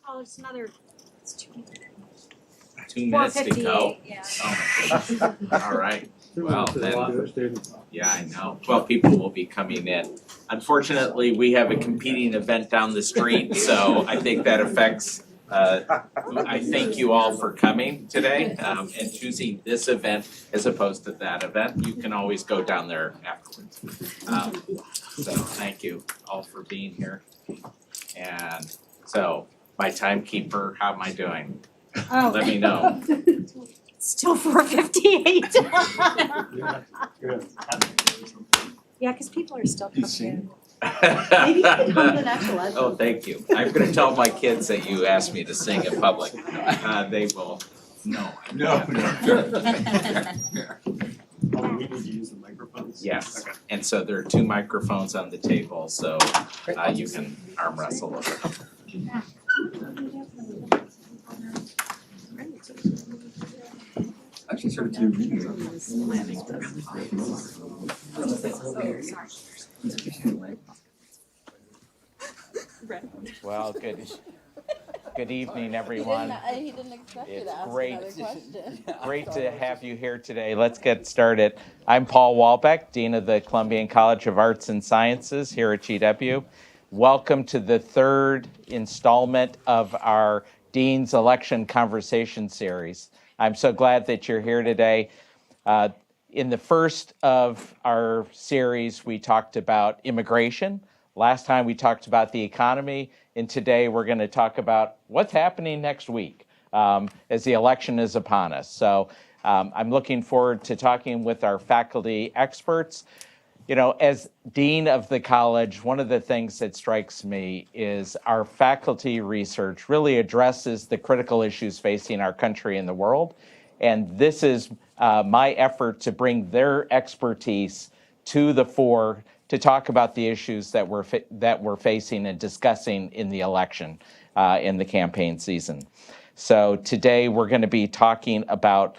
Oh, it's another. It's 2 minutes to go. 4:58, yeah. Oh my goodness. All right. Well, then, yeah, I know. 12 people will be coming in. Unfortunately, we have a competing event down the street, so I think that affects, I thank you all for coming today and choosing this event as opposed to that event. You can always go down there afterwards. So thank you all for being here. And so, my timekeeper, how am I doing? Oh. Let me know. Still 4:58. Good. Yeah, because people are still coming in. Maybe you could hum the national anthem. Oh, thank you. I'm gonna tell my kids that you asked me to sing in public. They will, no. No. Oh, we need to use the microphones? Yes, Okay. and so there are 2 microphones on the table, so you can arm wrestle over them. Actually started to read Well, good evening, everyone. He didn't expect you It's to ask great. another question. Great to have you here today. Let's get started. I'm Paul Wahlbeck, Dean of the Columbian College of Arts and Sciences here at GW. Welcome to the 3rd installment of our Dean's Election Conversation Series. I'm so glad that you're here today. In the first of our series, we talked about immigration. Last time we talked about the economy, and today we're going to talk about what's happening next week as the election is upon us. So I'm looking forward to talking with our faculty experts. You know, as dean of the college, one of the things that strikes me is our faculty research really addresses the critical issues facing our country and the world. And this is my effort to bring their expertise to the fore to talk about the issues that we're facing and discussing in the election in the campaign season. So today we're going to be talking about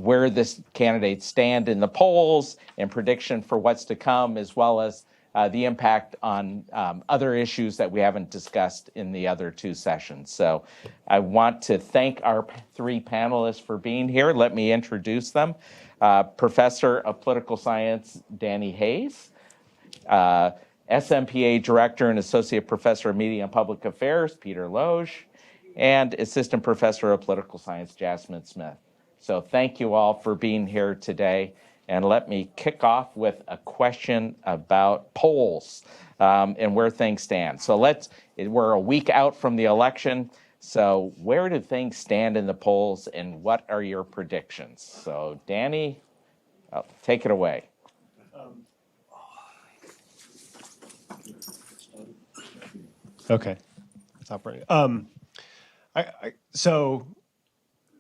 where this candidates stand in the polls and prediction for what's to come, as well as the impact on other issues that we haven't discussed in the other 2 sessions. So I want to thank our 3 panelists for being here. Let me introduce them. Professor of Political Science, Danny Hayes. SMPA Director and Associate Professor of Media and Public Affairs, Peter Loge. And Assistant Professor of Political Science, Jasmine Smith. So thank you all for being here today. And let me kick off with a question about polls and where things stand. So we're a week out from the election. So where do things stand in the polls and what are your predictions? So Danny, take it away. Okay. Stop running. So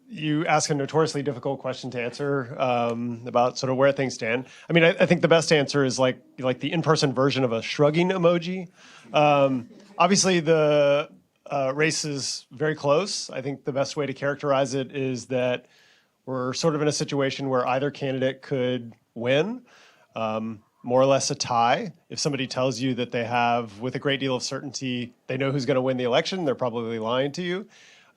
you ask a notoriously difficult question to answer about sort of where things stand. I mean, I think the best answer is like the in-person version of a shrugging emoji. Obviously, the race is very close. I think the best way to characterize it is that we're sort of in a situation where either candidate could win, more or less a tie. If somebody tells you that they have, with a great deal of certainty, they know who's going to win the election, they're probably lying to you.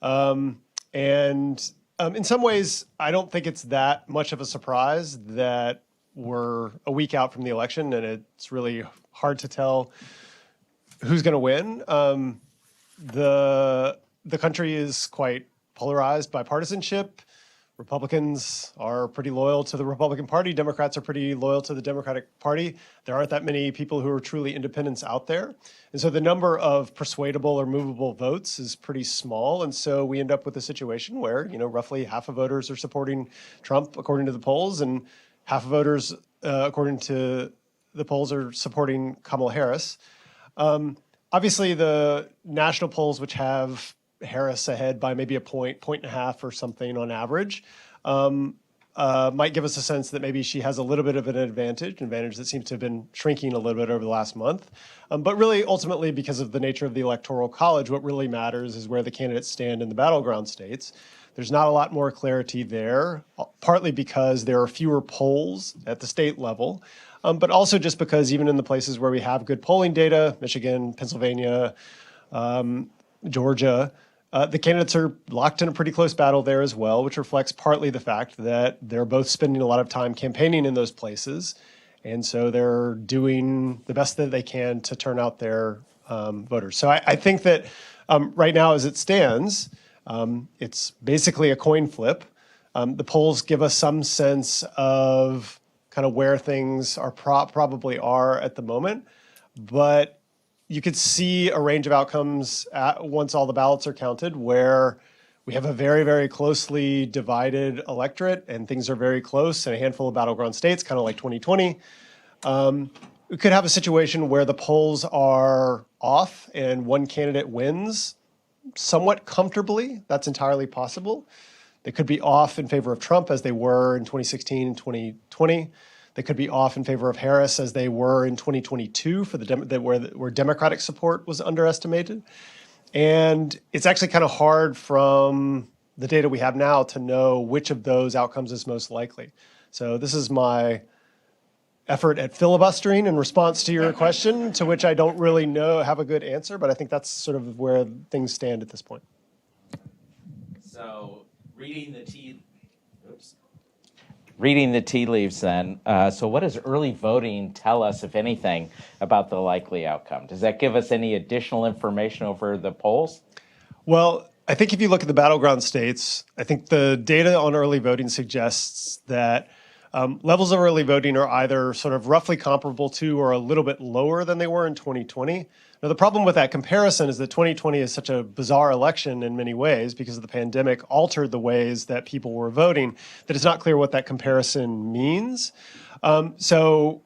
And in some ways, I don't think it's that much of a surprise that we're a week out from the election, and it's really hard to tell who's going to win. The country is quite polarized by partisanship. Republicans are pretty loyal to the Republican Party. Democrats are pretty loyal to the Democratic Party. There aren't that many people who are truly independents out there. And so the number of persuadable or movable votes is pretty small. And so we end up with a situation where, roughly half of voters are supporting Trump, according to the polls, and half of voters, according to the polls, are supporting Kamala Harris. Obviously, the national polls, which have Harris ahead by maybe a point and a half or something on average, might give us a sense that maybe she has a little bit of an advantage that seems to have been shrinking a little bit over the last month. But really, ultimately, because of the nature of the Electoral College, what really matters is where the candidates stand in the battleground states. There's not a lot more clarity there, partly because there are fewer polls at the state level, but also just because even in the places where we have good polling data, Michigan, Pennsylvania, Georgia, the candidates are locked in a pretty close battle there as well, which reflects partly the fact that they're both spending a lot of time campaigning in those places. And so they're doing the best that they can to turn out their voters. So I think that right now, as it stands, it's basically a coin flip. The polls give us some sense of kind of where things are probably are at the moment, but you could see a range of outcomes once all the ballots are counted, where we have a very, very closely divided electorate and things are very close in a handful of battleground states, kind of like 2020. We could have a situation where the polls are off and one candidate wins somewhat comfortably. That's entirely possible. They could be off in favor of Trump as they were in 2016 and 2020. They could be off in favor of Harris as they were in 2022 for where Democratic support was underestimated. And it's actually kind of hard from the data we have now to know which of those outcomes is most likely. So this is my effort at filibustering in response to your question, to which I don't really have a good answer, but I think that's sort of where things stand at this point. So reading the tea leaves then, so what does early voting tell us, if anything, about the likely outcome? Does that give us any additional information over the polls? Well, I think if you look at the battleground states, I think the data on early voting suggests that levels of early voting are either sort of roughly comparable to or a little bit lower than they were in 2020. Now, the problem with that comparison is that 2020 is such a bizarre election in many ways because of the pandemic altered the ways that people were voting that it's not clear what that comparison means. So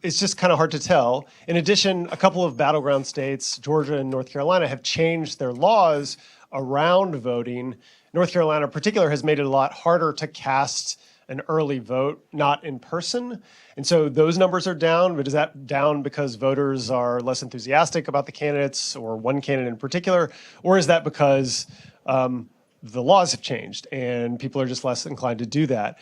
it's just kind of hard to tell. In addition, a couple of battleground states, Georgia and North Carolina, have changed their laws around voting. North Carolina in particular has made it a lot harder to cast an early vote, not in person. And so those numbers are down, but is that down because voters are less enthusiastic about the candidates or one candidate in particular? Or is that because the laws have changed and people are just less inclined to do that?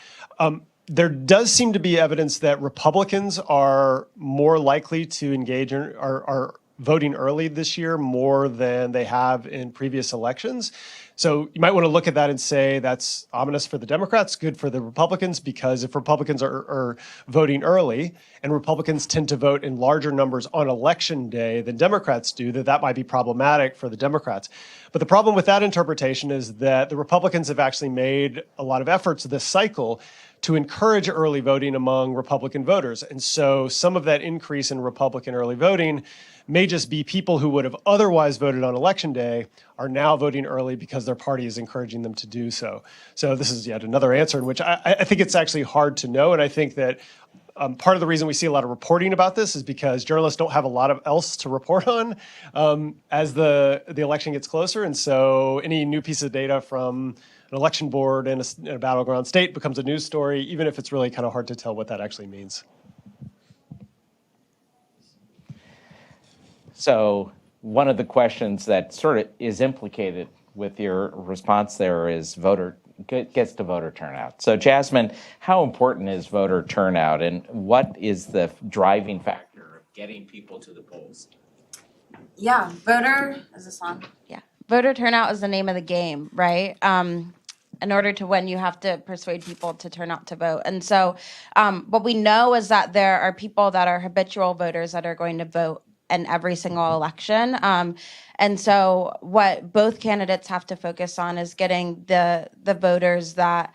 There does seem to be evidence that Republicans are more likely to engage in, are voting early this year more than they have in previous elections. So you might want to look at that and say that's ominous for the Democrats, good for the Republicans, because if Republicans are voting early and Republicans tend to vote in larger numbers on election day than Democrats do, that might be problematic for the Democrats. But the problem with that interpretation is that the Republicans have actually made a lot of efforts this cycle to encourage early voting among Republican voters. And so some of that increase in Republican early voting may just be people who would have otherwise voted on election day are now voting early because their party is encouraging them to do so. So this is yet another answer in which I think it's actually hard to know. And I think that part of the reason we see a lot of reporting about this is because journalists don't have a lot of else to report on as the election gets closer. And so any new piece of data from an election board in a battleground state becomes a news story, even if it's really kind of hard to tell what that actually means. So one of the questions that sort of is implicated with your response there is gets to voter turnout. So Jasmine, how important is voter turnout and what is the driving factor of getting people to the polls? Yeah, is this on? Yeah. Voter turnout is the name of the game, right? In order to win, you have to persuade people to turn out to vote. And so what we know is that there are people that are habitual voters that are going to vote in every single election. And so what both candidates have to focus on is getting the voters that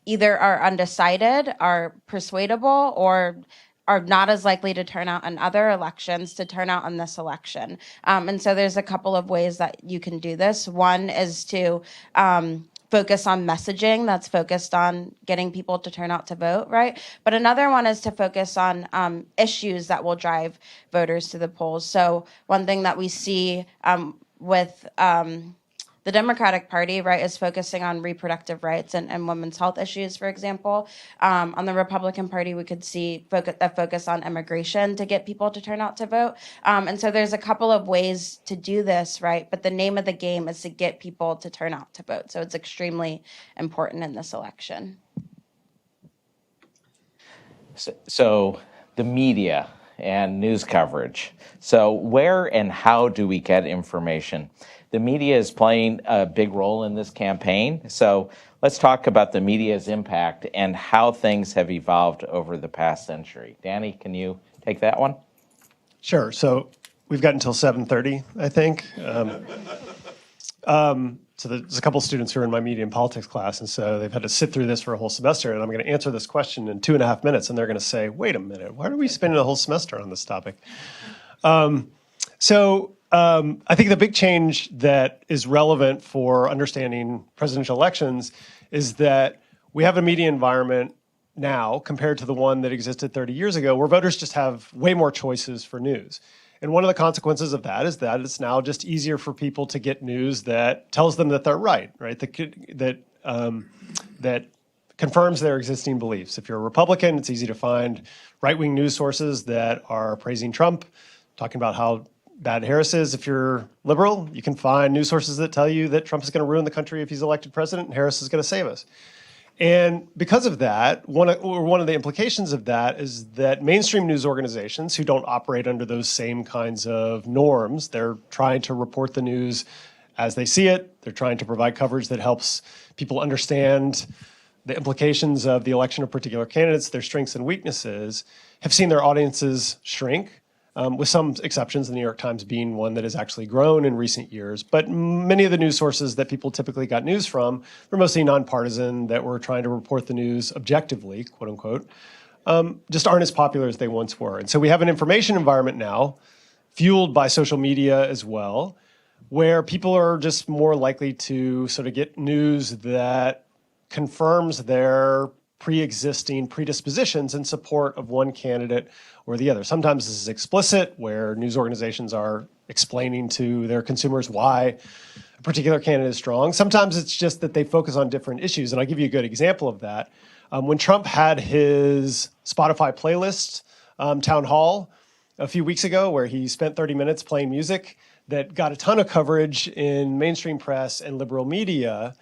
either are undecided, are persuadable, or are not as likely to turn out in other elections to turn out in this election. And so there's a couple of ways that you can do this. One is to focus on messaging that's focused on getting people to turn out to vote, right? But another one is to focus on issues that will drive voters to the polls. So one thing that we see with the Democratic Party, right, is focusing on reproductive rights and women's health issues, for example. On the Republican Party, we could see a focus on immigration to get people to turn out to vote. And so there's a couple of ways to do this, right? But the name of the game is to get people to turn out to vote. So it's extremely important in this election. So the media and news coverage. So where and how do we get information? The media is playing a big role in this campaign. So let's talk about the media's impact and how things have evolved over the past century. Danny, can you take that one? Sure. So we've got until 7:30, I think. So there's a couple students who are in my media and politics class, and so they've had to sit through this for a whole semester, and I'm going to answer this question in 2.5 minutes, and they're going to say, wait a minute, why are we spending a whole semester on this topic? I think the big change that is relevant for understanding presidential elections is that we have a media environment now compared to the one that existed 30 years ago where voters just have way more choices for news. And one of the consequences of that is that it's now just easier for people to get news that tells them that they're right? That confirms their existing beliefs. If you're a Republican, it's easy to find right-wing news sources that are praising Trump, talking about how bad Harris is. If you're liberal, you can find news sources that tell you that Trump is going to ruin the country if he's elected president and Harris is going to save us. And because of that, one of the implications of that is that mainstream news organizations who don't operate under those same kinds of norms, they're trying to report the news as they see it. They're trying to provide coverage that helps people understand the implications of the election of particular candidates, their strengths and weaknesses, have seen their audiences shrink. With some exceptions, the New York Times being one that has actually grown in recent years. But many of the news sources that people typically got news from were mostly nonpartisan, that were trying to report the news objectively, quote unquote, just aren't as popular as they once were. And so we have an information environment now, fueled by social media as well, where people are just more likely to sort of get news that confirms their pre-existing predispositions in support of one candidate or the other. Sometimes this is explicit, where news organizations are explaining to their consumers why a particular candidate is strong. Sometimes it's just that they focus on different issues, and I'll give you a good example of that. When Trump had his Spotify playlist town hall a few weeks ago, where he spent 30 minutes playing music that got a ton of coverage in mainstream press and liberal media,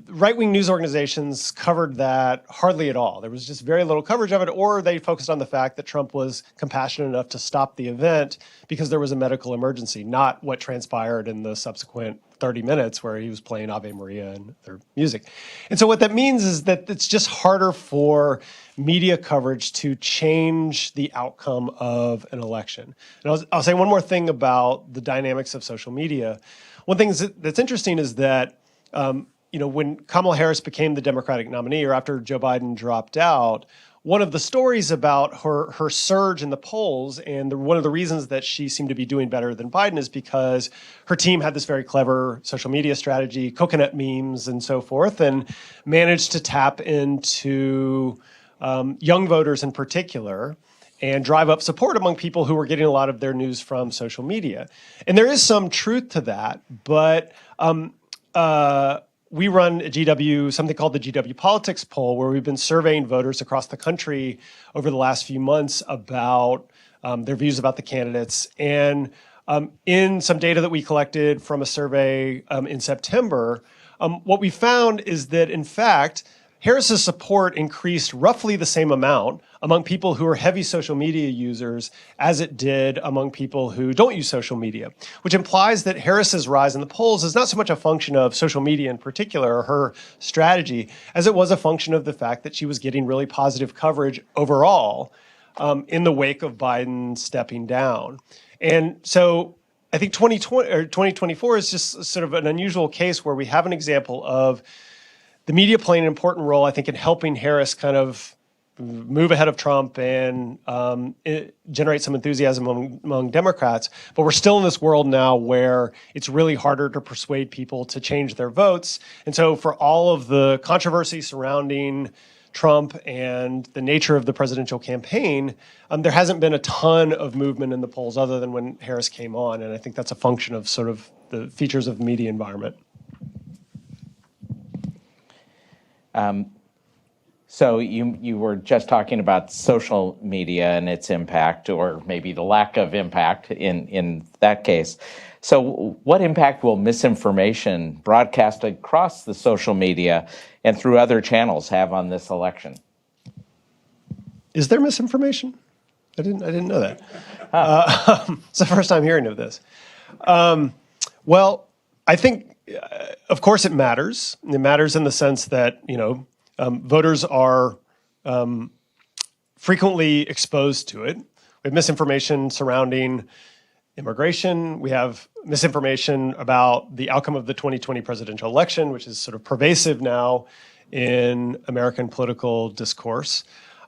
right-wing news organizations covered that hardly at all. There was just very little coverage of it, or they focused on the fact that Trump was compassionate enough to stop the event because there was a medical emergency, not what transpired in the subsequent 30 minutes where he was playing Ave Maria and their music. And so what that means is that it's just harder for media coverage to change the outcome of an election. And I'll say one more thing about the dynamics of social media. One thing that's interesting is that when Kamala Harris became the Democratic nominee, or after Joe Biden dropped out, one of the stories about her surge in the polls, and one of the reasons that she seemed to be doing better than Biden, is because her team had this very clever social media strategy, coconut memes and so forth, and managed to tap into young voters in particular and drive up support among people who were getting a lot of their news from social media. And there is some truth to that, but we run at GW something called the GW Politics Poll, where we've been surveying voters across the country over the last few months about their views about the candidates. And in some data that we collected from a survey in September, what we found is that, in fact, Harris's support increased roughly the same amount among people who are heavy social media users as it did among people who don't use social media, which implies that Harris's rise in the polls is not so much a function of social media in particular, or her strategy, as it was a function of the fact that she was getting really positive coverage overall in the wake of Biden stepping down. And so I think 2024 is just sort of an unusual case where we have an example of the media playing an important role, I think, in helping Harris kind of move ahead of Trump and generate some enthusiasm among Democrats. But we're still in this world now where it's really harder to persuade people to change their votes. And so for all of the controversy surrounding Trump and the nature of the presidential campaign, there hasn't been a ton of movement in the polls other than when Harris came on. And I think that's a function of sort of the features of the media environment. So you were just talking about social media and its impact, or maybe the lack of impact in that case. So what impact will misinformation broadcasted across the social media and through other channels have on this election? Is there misinformation? I didn't know that. It's the first time hearing of this. Well, I think, of course, it matters. It matters in the sense that, voters are frequently exposed to it. We have misinformation surrounding immigration. We have misinformation about the outcome of the 2020 presidential election, which is sort of pervasive now in American political discourse.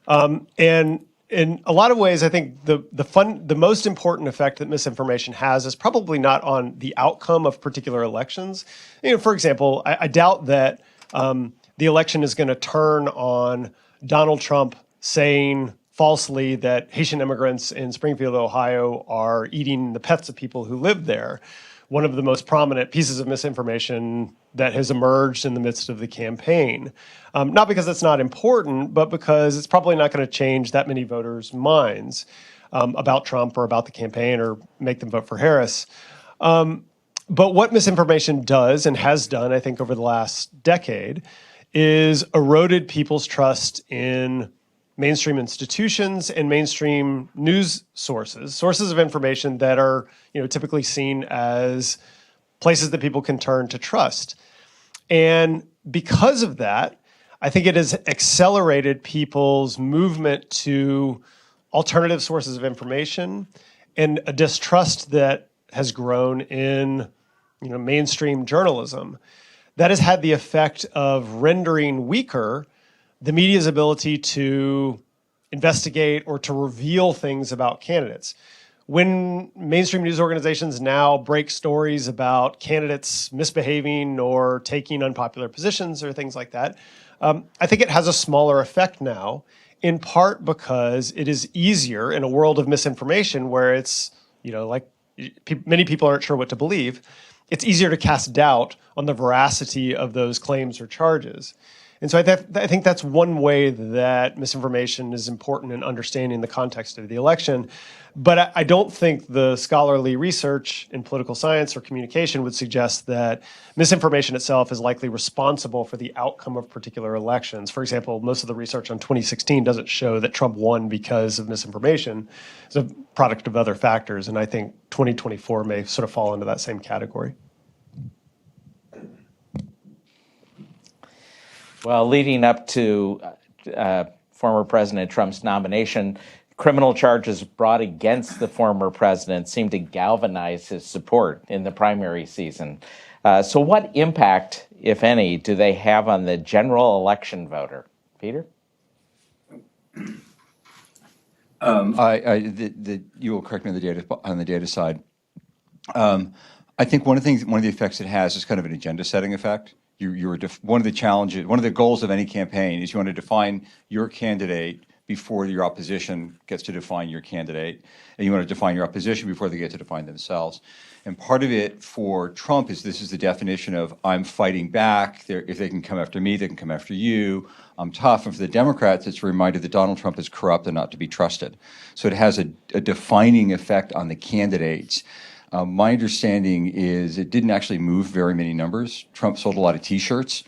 And in a lot of ways, I think the most important effect that misinformation has is probably not on the outcome of particular elections. For example, I doubt that the election is going to turn on Donald Trump saying falsely that Haitian immigrants in Springfield, Ohio are eating the pets of people who live there. One of the most prominent pieces of misinformation that has emerged in the midst of the campaign. Not because it's not important, but because it's probably not going to change that many voters' minds about Trump or about the campaign or make them vote for Harris. But what misinformation does and has done, I think, over the last decade is eroded people's trust in mainstream institutions and mainstream news sources of information that are, typically seen as places that people can turn to trust. And because of that, I think it has accelerated people's movement to alternative sources of information and a distrust that has grown in, mainstream journalism. That has had the effect of rendering weaker the media's ability to investigate or to reveal things about candidates. When mainstream news organizations now break stories about candidates misbehaving or taking unpopular positions or things like that, I think it has a smaller effect now, in part because it is easier in a world of misinformation where it's, many people aren't sure what to believe. It's easier to cast doubt on the veracity of those claims or charges. And so I think that's one way that misinformation is important in understanding the context of the election. But I don't think the scholarly research in political science or communication would suggest that misinformation itself is likely responsible for the outcome of particular elections. For example, most of the research on 2016 doesn't show that Trump won because of misinformation. It's a product of other factors. And I think 2024 may sort of fall into that same category. Well, leading up to former President Trump's nomination, criminal charges brought against the former president seemed to galvanize his support in the primary season. So what impact, if any, do they have on the general election voter? Peter? You will correct me on the data side. I think one of the effects it has is kind of an agenda-setting effect. One of the goals of any campaign is you want to define your candidate before your opposition gets to define your candidate, and you want to define your opposition before they get to define themselves. And part of it for Trump is this is the definition of I'm fighting back. If they can come after me, they can come after you. I'm tough. And for the Democrats, it's a reminder that Donald Trump is corrupt and not to be trusted. So it has a defining effect on the candidates. My understanding is it didn't actually move very many numbers. Trump sold a lot of T-shirts,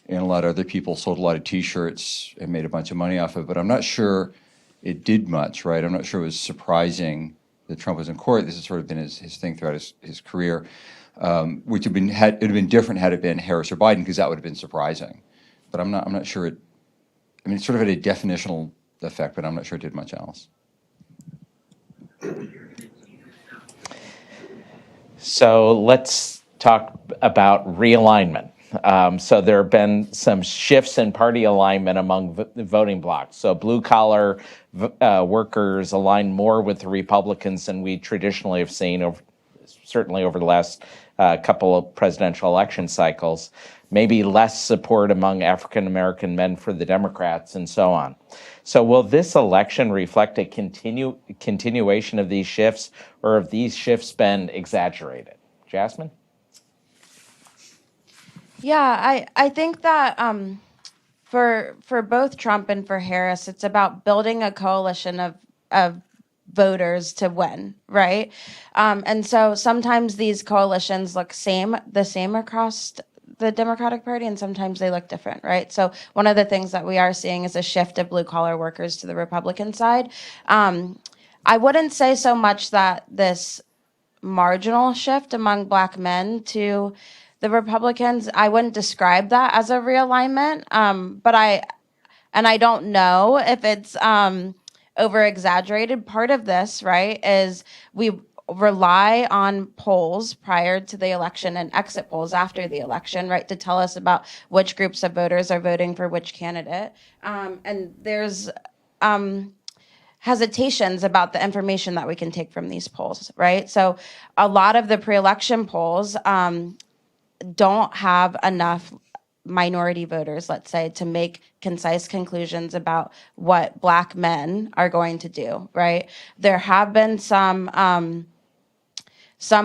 and a lot of other people sold a lot of T-shirts and made a bunch of money off of it. But I'm not sure it did much, right? I'm not sure it was surprising that Trump was in court. This has sort of been his thing throughout his career, which it would have been different had it been Harris or Biden, because that would have been surprising. But I'm not sure it. I mean, it sort of had a definitional effect, but I'm not sure it did much else. So let's talk about realignment. So there have been some shifts in party alignment among the voting blocs. So blue-collar workers align more with the Republicans than we traditionally have seen certainly over the last couple of presidential election cycles, maybe less support among African American men for the Democrats, and so on. So will this election reflect a continuation of these shifts, or have these shifts been exaggerated? Jasmine? Yeah, I think that for both Trump and for Harris, it's about building a coalition of voters to win, right? And so sometimes these coalitions look the same across the Democratic Party, and sometimes they look different, right? So one of the things that we are seeing is a shift of blue collar workers to the Republican side. I wouldn't say so much that this marginal shift among Black men to the Republicans, I wouldn't describe that as a realignment, but I don't know if it's over exaggerated. Part of this, right, is we rely on polls prior to the election and exit polls after the election, right, to tell us about which groups of voters are voting for which candidate. And there's hesitations about the information that we can take from these polls, right? So a lot of the pre-election polls don't have enough minority voters, let's say, to make concise conclusions about what Black men are going to do, right? There have been some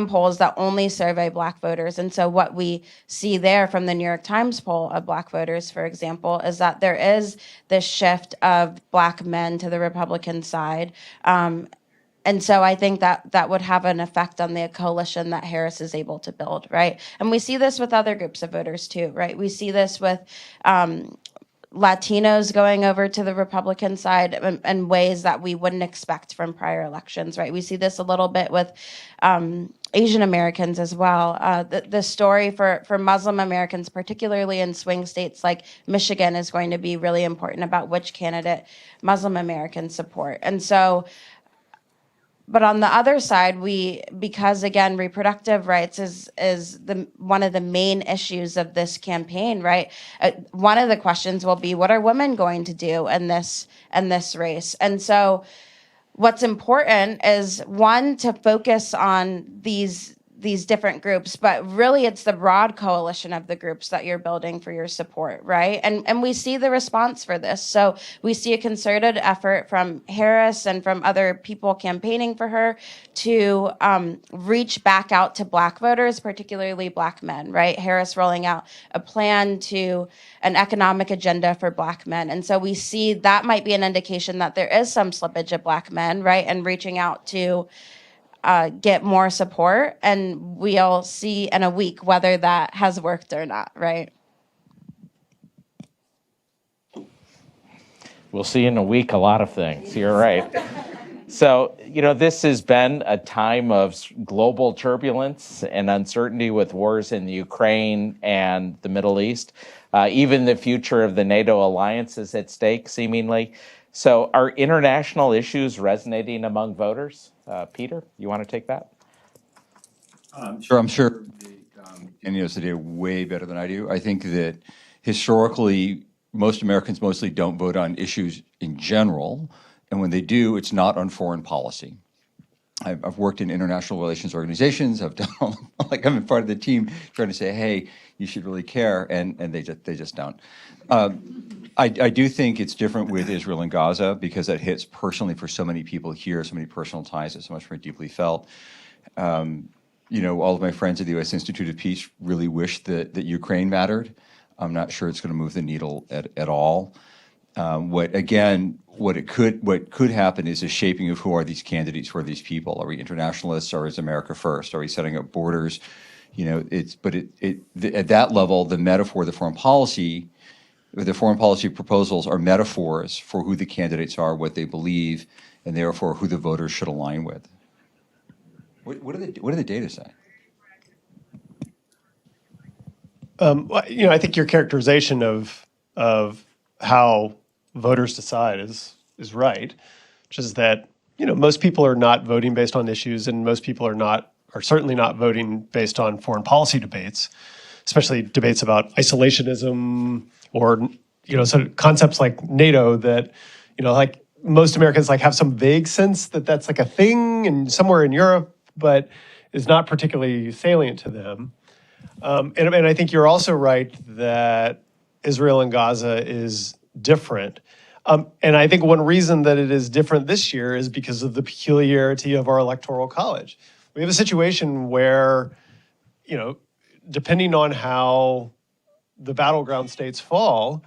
polls that only survey Black voters. And so what we see there from the New York Times poll of Black voters, for example, is that there is this shift of Black men to the Republican side. And so I think that would have an effect on the coalition that Harris is able to build, right? And we see this with other groups of voters too, right? We see this with Latinos going over to the Republican side in ways that we wouldn't expect from prior elections, right? We see this a little bit with Asian Americans as well. The story for Muslim Americans, particularly in swing states like Michigan, is going to be really important about which candidate Muslim Americans support. And so, but on the other side, because again, reproductive rights is one of the main issues of this campaign, right? One of the questions will be, what are women going to do in this race? And so, what's important is, one, to focus on these different groups, but really it's the broad coalition of the groups that you're building for your support, right? And we see the response for this. So we see a concerted effort from Harris and from other people campaigning for her to reach back out to Black voters, particularly Black men, right? Harris rolling out a plan to an economic agenda for Black men. And so we see that might be an indication that there is some slippage of Black men, right? And reaching out to get more support, and we'll see in a week whether that has worked or not, right? We'll see in a week a lot of things. You're right. So, this has been a time of global turbulence and uncertainty with wars in the Ukraine and the Middle East. Even the future of the NATO alliance is at stake, seemingly. So are international issues resonating among voters? Peter, you want to take that? Sure, I'm sure Kenny knows the data way better than I do. I think that historically, most Americans mostly don't vote on issues in general, and when they do, it's not on foreign policy. I've worked in international relations organizations. I've done, like, I'm part of the team trying to say, hey, you should really care, and they just don't. I do think it's different with Israel and Gaza because that hits personally for so many people here, so many personal ties, it's so much more deeply felt. All of my friends at the U.S. Institute of Peace really wish that Ukraine mattered. I'm not sure it's going to move the needle at all. What could happen is a shaping of who are these candidates, who are these people? Are we internationalists, or is America first? Are we setting up borders? At that level, the metaphor, the foreign policy proposals are metaphors for who the candidates are, what they believe, and therefore who the voters should align with. What do the data say? I think your characterization of how voters decide is right, which is that most people are not voting based on issues, and most people are certainly not voting based on foreign policy debates, especially debates about isolationism or sort of concepts like NATO that like most Americans have some vague sense that that's like a thing and somewhere in Europe, but is not particularly salient to them. And I think you're also right that Israel and Gaza is different. And I think one reason that it is different this year is because of the peculiarity of our electoral college. We have a situation where, depending on how the battleground states fall,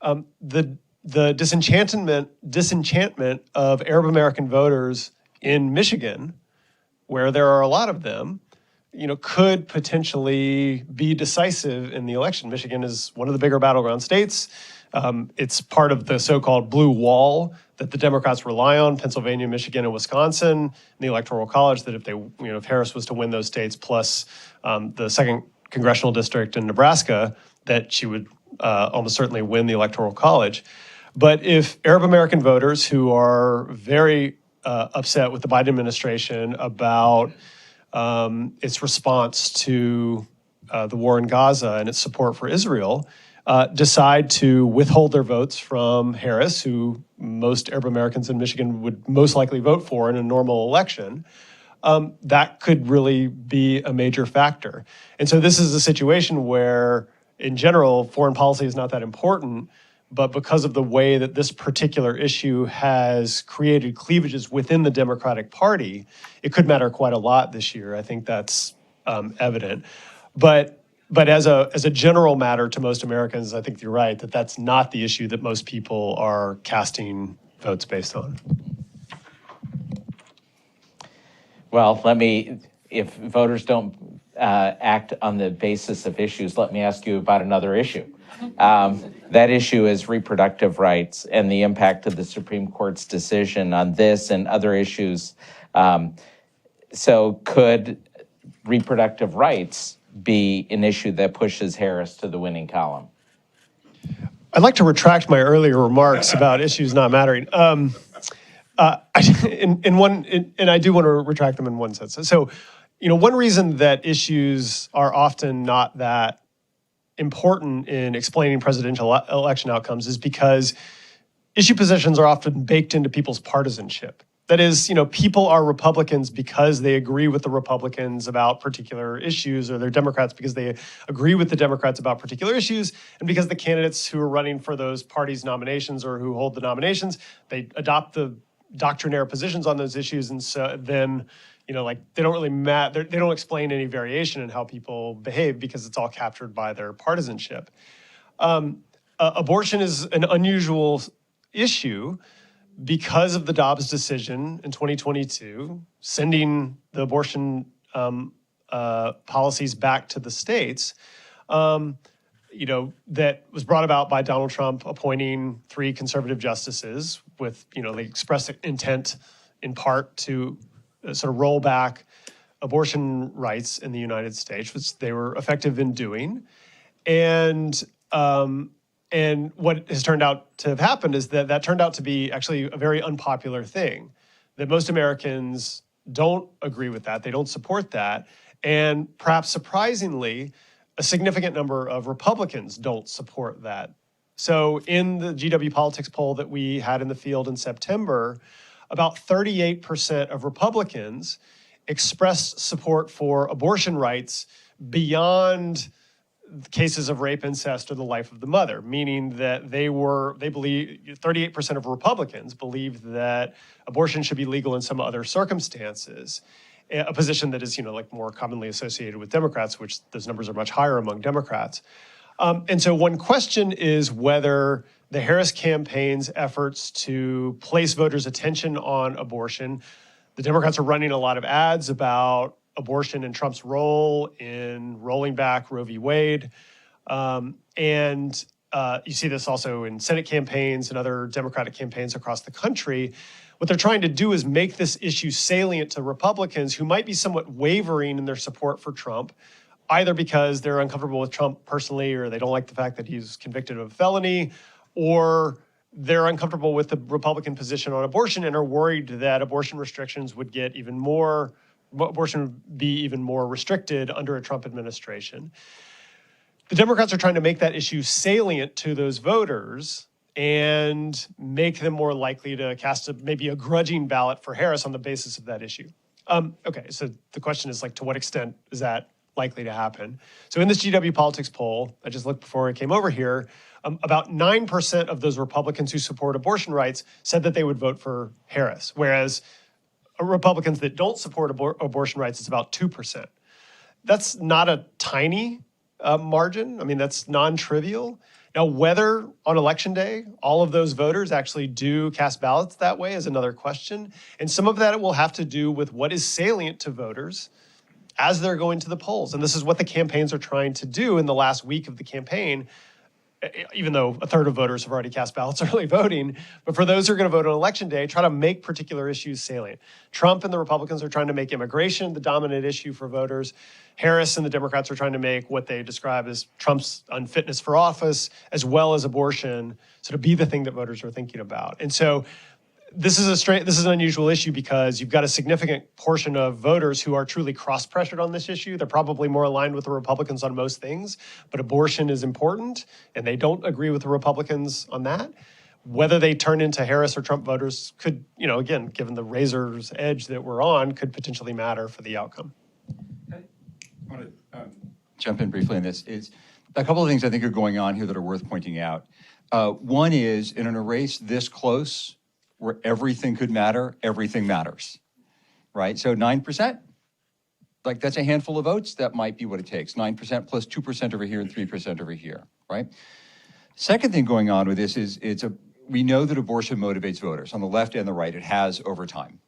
the disenchantment of Arab American voters in Michigan, where there are a lot of them, could potentially be decisive in the election. Michigan is one of the bigger battleground states. It's part of the so-called blue wall that the Democrats rely on, Pennsylvania, Michigan, and Wisconsin, in the Electoral College, that if Harris was to win those states, plus the second congressional district in Nebraska, that she would almost certainly win the Electoral College. But if Arab American voters who are very upset with the Biden administration about its response to the war in Gaza and its support for Israel, decide to withhold their votes from Harris, who most Arab Americans in Michigan would most likely vote for in a normal election, that could really be a major factor. And so this is a situation where, in general, foreign policy is not that important, but because of the way that this particular issue has created cleavages within the Democratic Party, it could matter quite a lot this year. I think that's evident. But as a general matter to most Americans, I think you're right that that's not the issue that most people are casting votes based on. Well, if voters don't act on the basis of issues, let me ask you about another issue. That issue is reproductive rights and the impact of the Supreme Court's decision on this and other issues. So could reproductive rights be an issue that pushes Harris to the winning column? I'd like to retract my earlier remarks about issues not mattering. And I do want to retract them in one sense. So, one reason that issues are often not that important in explaining presidential election outcomes is because issue positions are often baked into people's partisanship. That is, people are Republicans because they agree with the Republicans about particular issues, or they're Democrats because they agree with the Democrats about particular issues, and because the candidates who are running for those parties' nominations or who hold the nominations, they adopt the doctrinaire positions on those issues, and so then, they don't really matter. They don't explain any variation in how people behave because it's all captured by their partisanship. Abortion is an unusual issue because of the Dobbs decision in 2022, sending the abortion policies back to the states, that was brought about by Donald Trump appointing 3 conservative justices with, they expressed intent in part to sort of roll back abortion rights in the United States, which they were effective in doing. And what has turned out to have happened is that turned out to be actually a very unpopular thing, that most Americans don't agree with that. They don't support that. And perhaps surprisingly, a significant number of Republicans don't support that. So in the GW Politics poll that we had in the field in September, about 38% of Republicans expressed support for abortion rights beyond cases of rape, incest, or the life of the mother, meaning that they believe 38% of Republicans believe that abortion should be legal in some other circumstances, a position that is, more commonly associated with Democrats, which those numbers are much higher among Democrats. And so one question is whether the Harris campaign's efforts to place voters' attention on abortion, the Democrats are running a lot of ads about abortion and Trump's role in rolling back Roe v. Wade. And you see this also in Senate campaigns and other Democratic campaigns across the country. What they're trying to do is make this issue salient to Republicans who might be somewhat wavering in their support for Trump, either because they're uncomfortable with Trump personally, or they don't like the fact that he's convicted of a felony, or they're uncomfortable with the Republican position on abortion and are worried that abortion restrictions would be even more restricted under a Trump administration. The Democrats are trying to make that issue salient to those voters and make them more likely to cast maybe a grudging ballot for Harris on the basis of that issue. Okay, so the question is like, to what extent is that likely to happen? So in this GW Politics poll, I just looked before I came over here, about 9% of those Republicans who support abortion rights said that they would vote for Harris, whereas Republicans that don't support abortion rights is about 2%. That's not a tiny margin. I mean, that's non-trivial. Now, whether on election day all of those voters actually do cast ballots that way is another question. And some of that will have to do with what is salient to voters as they're going to the polls. And this is what the campaigns are trying to do in the last week of the campaign, even though a third of voters have already cast ballots early voting. But for those who are going to vote on election day, try to make particular issues salient. Trump and the Republicans are trying to make immigration the dominant issue for voters. Harris and the Democrats are trying to make what they describe as Trump's unfitness for office, as well as abortion, sort of be the thing that voters are thinking about. And so this is an unusual issue because you've got a significant portion of voters who are truly cross-pressured on this issue. They're probably more aligned with the Republicans on most things, but abortion is important, and they don't agree with the Republicans on that. Whether they turn into Harris or Trump voters could, again, given the razor's edge that we're on, could potentially matter for the outcome. I want to jump in briefly on this. Is a couple of things I think are going on here that are worth pointing out. One is, in a race this close, where everything could matter, everything matters, right? So 9%, like that's a handful of votes. That might be what it takes. 9% plus 2% over here and 3% over here, right? Second thing going on with this is we know that abortion motivates voters on the left and the right. It has over time,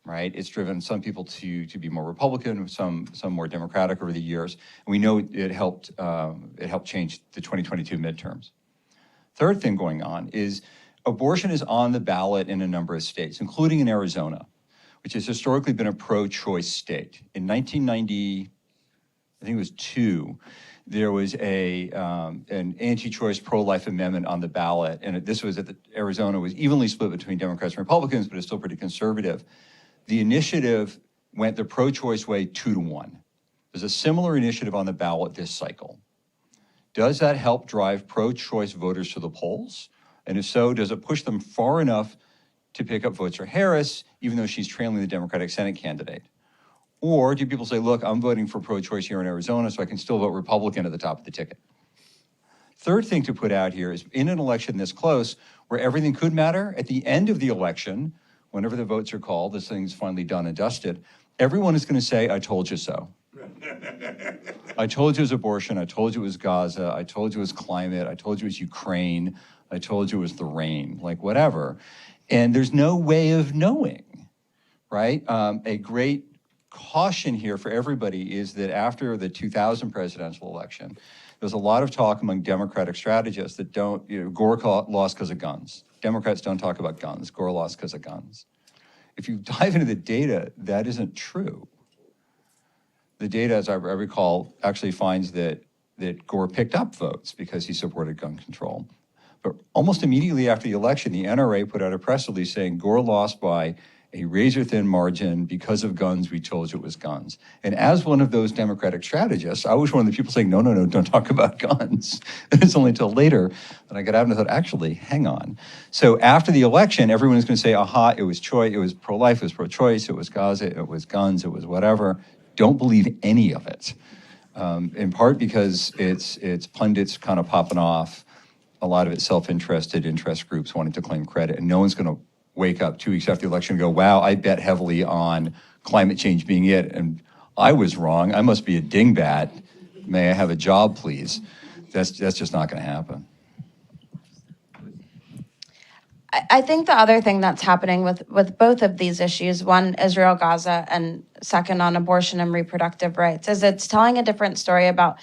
right? It's driven some people to be more Republican, some more Democratic over the years. And we know it helped change the 2022 midterms. Third thing going on is abortion is on the ballot in a number of states, including in Arizona, which has historically been a pro-choice state. In 1990, I think it was 2, there was an anti-choice pro-life amendment on the ballot, and this was Arizona was evenly split between Democrats and Republicans, but it's still pretty conservative. The initiative went the pro-choice way 2-1. There's a similar initiative on the ballot this cycle. Does that help drive pro-choice voters to the polls? And if so, does it push them far enough to pick up votes for Harris, even though she's trailing the Democratic Senate candidate? Or do people say, look, I'm voting for pro-choice here in Arizona, so I can still vote Republican at the top of the ticket? Third thing to put out here is in an election this close, where everything could matter, at the end of the election, whenever the votes are called, this thing's finally done and dusted, everyone is going to say, I told you so. I told you it was abortion. I told you it was Gaza. I told you it was climate. I told you it was Ukraine. I told you it was the rain, like whatever. And there's no way of knowing, right? A great caution here for everybody is that after the 2000 presidential election, there's a lot of talk among Democratic strategists that Gore lost because of guns. Democrats don't talk about guns. Gore lost because of guns. If you dive into the data, that isn't true. The data, as I recall, actually finds that Gore picked up votes because he supported gun control. But almost immediately after the election, the NRA put out a press release saying Gore lost by a razor-thin margin because of guns. We told you it was guns. And as one of those Democratic strategists, I was one of the people saying, no, don't talk about guns. And it's only until later that I got out and I thought, actually, hang on. So after the election, everyone is going to say, aha, it was choice, it was pro-life, it was pro-choice, it was Gaza, it was guns, it was whatever. Don't believe any of it. In part because it's pundits kind of popping off, a lot of it self-interested interest groups wanting to claim credit, and no one's going to wake up 2 weeks after the election and go, wow, I bet heavily on climate change being it, and I was wrong. I must be a dingbat. May I have a job, please? That's just not going to happen. I think the other thing that's happening with both of these issues, one, Israel, Gaza, and second, on abortion and reproductive rights, is it's telling a different story about,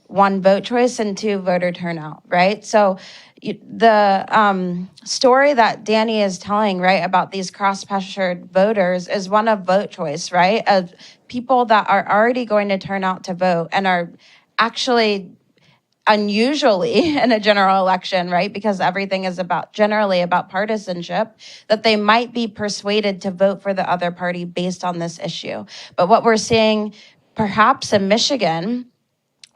one, vote choice, and two, voter turnout, right? So the story that Danny is telling, right, about these cross-pressured voters is one of vote choice, right? Of people that are already going to turn out to vote and are actually unusually in a general election, right? Because everything is generally about partisanship, that they might be persuaded to vote for the other party based on this issue. But what we're seeing perhaps in Michigan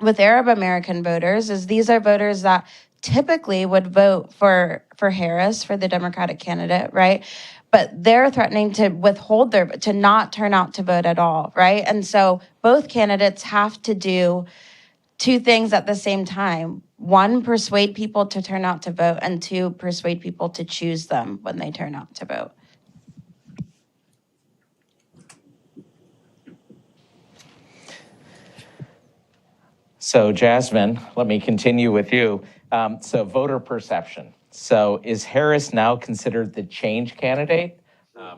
with Arab American voters is these are voters that typically would vote for Harris, for the Democratic candidate, right? but they're threatening to withhold to not turn out to vote at all, right? And so both candidates have to do two things at the same time. One, persuade people to turn out to vote, and two, persuade people to choose them when they turn out to vote. So Jasmine, let me continue with you. So voter perception. So is Harris now considered the change candidate?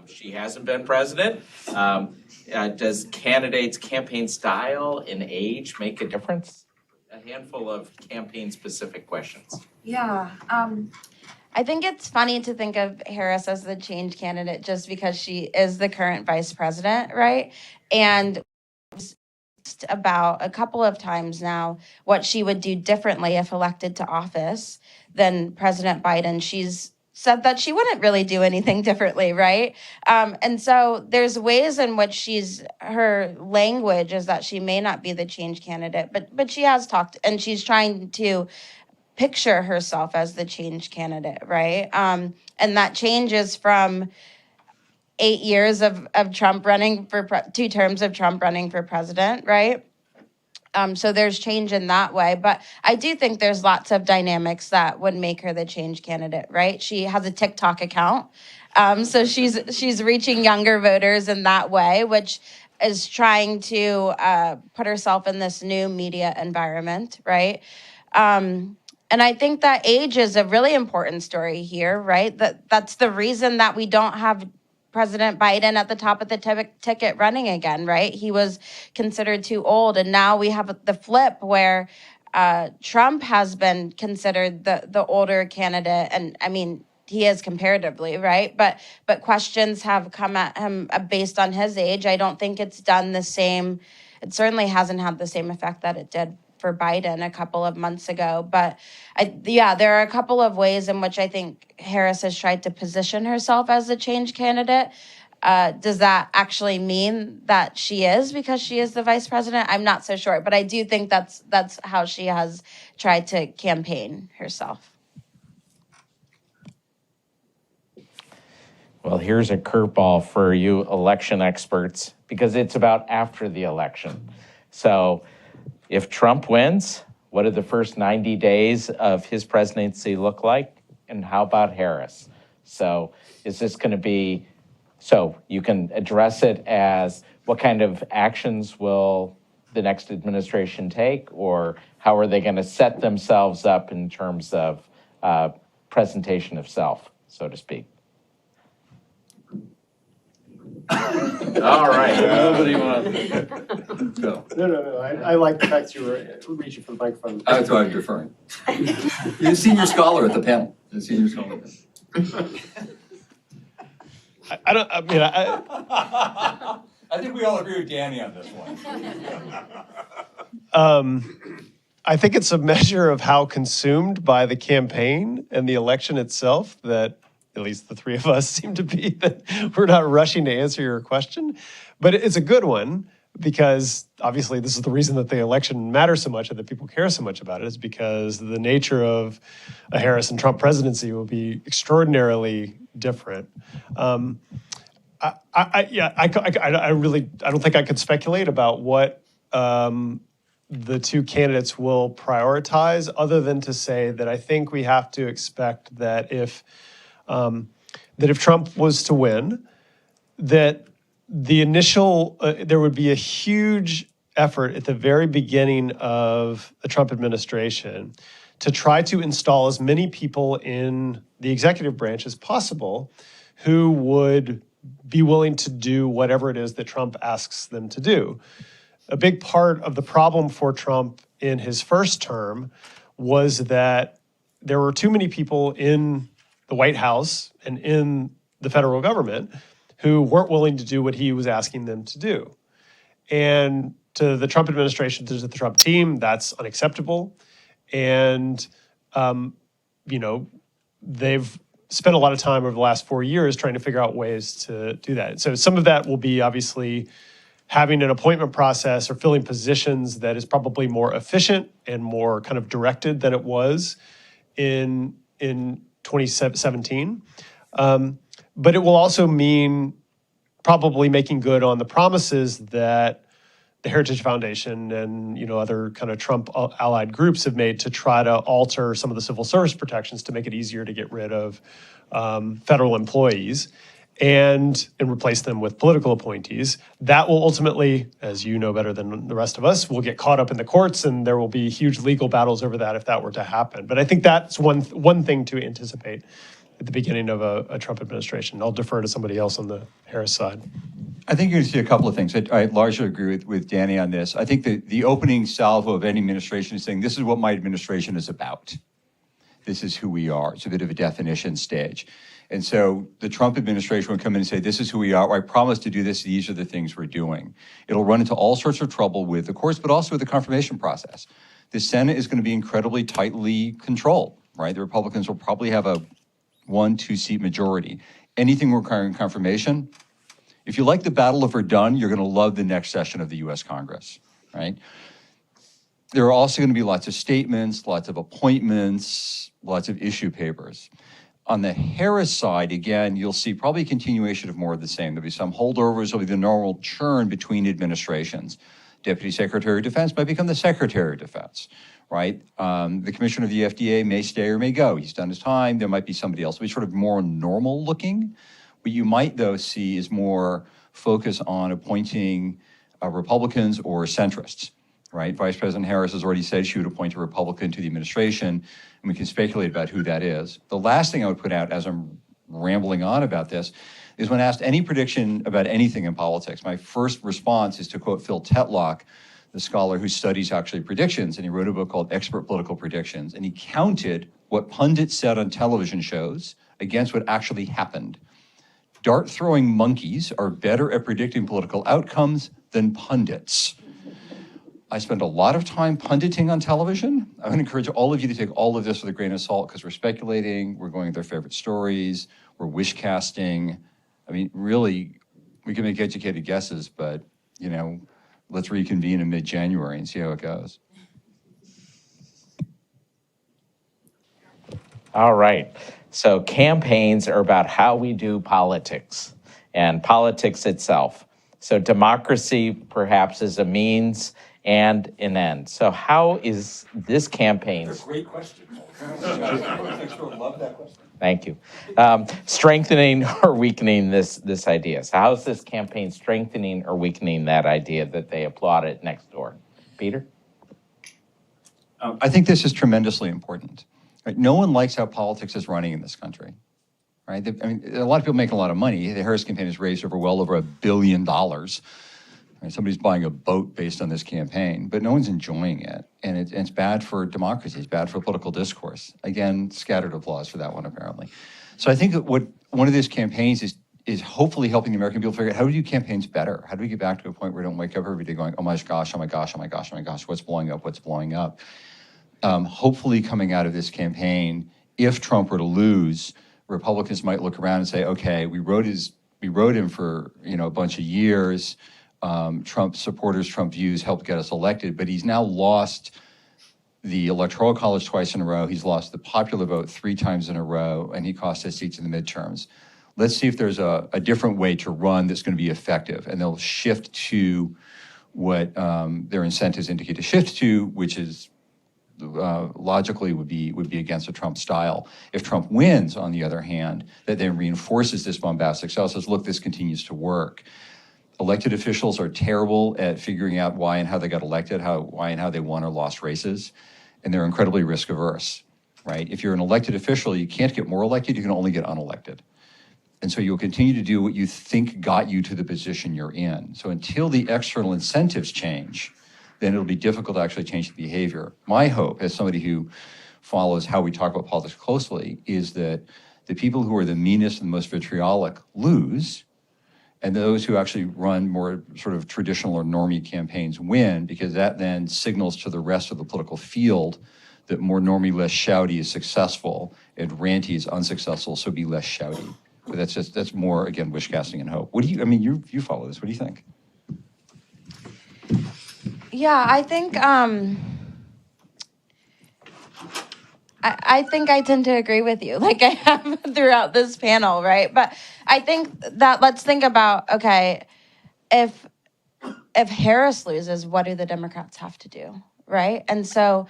She hasn't been president. Does candidates' campaign style and age make a difference? A handful of campaign-specific questions. Yeah. I think it's funny to think of Harris as the change candidate just because she is the current vice president, right? And about a couple of times now what she would do differently if elected to office than President Biden. She's said that she wouldn't really do anything differently, right? And so there's ways in which her language is that she may not be the change candidate, but she has talked, and she's trying to picture herself as the change candidate, right? And that changes from 8 years of Trump running for 2 terms of Trump running for president, right? So there's change in that way. But I do think there's lots of dynamics that would make her the change candidate, right? She has a TikTok account. So she's reaching younger voters in that way, which is trying to put herself in this new media environment, right? And I think that age is a really important story here, right? That's the reason that we don't have President Biden at the top of the ticket running again, right? He was considered too old. And now we have the flip where Trump has been considered the older candidate. And I mean, he is comparatively, right? But questions have come at him based on his age. I don't think it's done the same. It certainly hasn't had the same effect that it did for Biden a couple of months ago. But there are a couple of ways in which I think Harris has tried to position herself as a change candidate. Does that actually mean that she is because she is the vice president? I'm not so sure, but I do think that's how she has tried to campaign herself. Well, here's a curveball for you election experts, because it's about after the election. So if Trump wins, what do the first 90 days of his presidency look like? And how about Harris? So is this going to be, so you can address it as what kind of actions will the next administration take, or how are they going to set themselves up in terms of presentation of self, so to speak? All right. Nobody wants. No. I like the fact you were reaching for the microphone. That's why I'm deferring. You're a senior scholar at the panel. You're a senior scholar. I think we all agree with Danny on this one. I think it's a measure of how consumed by the campaign and the election itself that at least the three of us seem to be, that we're not rushing to answer your question. But it's a good one, because obviously this is the reason that the election matters so much and that people care so much about it, is because the nature of a Harris and Trump presidency will be extraordinarily different. I don't think I could speculate about what the two candidates will prioritize, other than to say that I think we have to expect that if Trump was to win, that the initial, there would be a huge effort at the very beginning of the Trump administration to try to install as many people in the executive branch as possible who would be willing to do whatever it is that Trump asks them to do. A big part of the problem for Trump in his first term was that there were too many people in the White House and in the federal government who weren't willing to do what he was asking them to do. And to the Trump administration, to the Trump team, that's unacceptable. And, they've spent a lot of time over the last 4 years trying to figure out ways to do that. So some of that will be obviously having an appointment process or filling positions that is probably more efficient and more kind of directed than it was in 2017. But it will also mean probably making good on the promises that the Heritage Foundation and other kind of Trump allied groups have made to try to alter some of the civil service protections to make it easier to get rid of federal employees and replace them with political appointees. That will ultimately, as you know better than the rest of us, will get caught up in the courts, and there will be huge legal battles over that if that were to happen. But I think that's one thing to anticipate at the beginning of a Trump administration. I'll defer to somebody else on the Harris side. I think you're going to see a couple of things. I largely agree with Danny on this. I think the opening salvo of any administration is saying, this is what my administration is about. This is who we are. It's a bit of a definition stage. And so the Trump administration would come in and say, this is who we are. I promise to do this. These are the things we're doing. It'll run into all sorts of trouble with the courts, but also with the confirmation process. The Senate is going to be incredibly tightly controlled, right? The Republicans will probably have a 1-2 seat majority. Anything requiring confirmation, if you like the Battle of Verdun, you're going to love the next session of the U.S. Congress, right? There are also going to be lots of statements, lots of appointments, lots of issue papers. On the Harris side, again, you'll see probably a continuation of more of the same. There'll be some holdovers, there'll be the normal churn between administrations. Deputy Secretary of Defense might become the Secretary of Defense, right? The Commissioner of the FDA may stay or may go. He's done his time. There might be somebody else. It'll be sort of more normal looking. What you might, though, see is more focus on appointing Republicans or centrists, right? Vice President Harris has already said she would appoint a Republican to the administration, and we can speculate about who that is. The last thing I would put out as I'm rambling on about this is when asked any prediction about anything in politics, my first response is to quote Phil Tetlock, the scholar who studies actually predictions, and he wrote a book called Expert Political Predictions, and he counted what pundits said on television shows against what actually happened. Dart-throwing monkeys are better at predicting political outcomes than pundits. I spend a lot of time punditing on television. I would encourage all of you to take all of this with a grain of salt because we're speculating, we're going with their favorite stories, we're wish casting. I mean, really, we can make educated guesses, but, let's reconvene in mid-January and see how it goes. All right. So campaigns are about how we do politics and politics itself. So democracy perhaps is a means and an end. So how is this campaign? That's a great question. I love that question. Thank you. Strengthening or weakening this idea. So how is this campaign strengthening or weakening that idea that they applauded next door? Peter? I think this is tremendously important. Right? No one likes how politics is running in this country. Right? A lot of people make a lot of money. The Harris campaign has raised well over $1 billion. Right? Somebody's buying a boat based on this campaign, but no one's enjoying it. And it's bad for democracy. It's bad for political discourse. Again, scattered applause for that one, apparently. So I think that what one of these campaigns is hopefully helping the American people figure out how do we do campaigns better? How do we get back to a point where we don't wake up every day going, oh my gosh, oh my gosh, oh my gosh, oh my gosh, what's blowing up, what's blowing up? Hopefully coming out of this campaign, if Trump were to lose, Republicans might look around and say, okay, we rode him for a bunch of years. Trump supporters, Trump views helped get us elected, but he's now lost the Electoral College twice in a row. He's lost the popular vote 3 times in a row, and he cost us seats in the midterms. Let's see if there's a different way to run that's going to be effective, and they'll shift to what their incentives indicate to shift to, which is logically would be against a Trump style. If Trump wins, on the other hand, that then reinforces this bombastic style, says, look, this continues to work. Elected officials are terrible at figuring out why and how they got elected, why and how they won or lost races, and they're incredibly risk averse, right? If you're an elected official, you can't get more elected, you can only get unelected. And so you'll continue to do what you think got you to the position you're in. So until the external incentives change, then it'll be difficult to actually change the behavior. My hope, as somebody who follows how we talk about politics closely, is that the people who are the meanest and most vitriolic lose, and those who actually run more sort of traditional or normie campaigns win, because that then signals to the rest of the political field that more normie, less shouty is successful, and ranty is unsuccessful, so be less shouty. But that's more, again, wish casting and hope. What do you follow this, what do you think? Yeah, I think I think I tend to agree with you, like I have throughout this panel, right? But I think that let's think about, okay, if Harris loses, what do the Democrats have to do, right? And so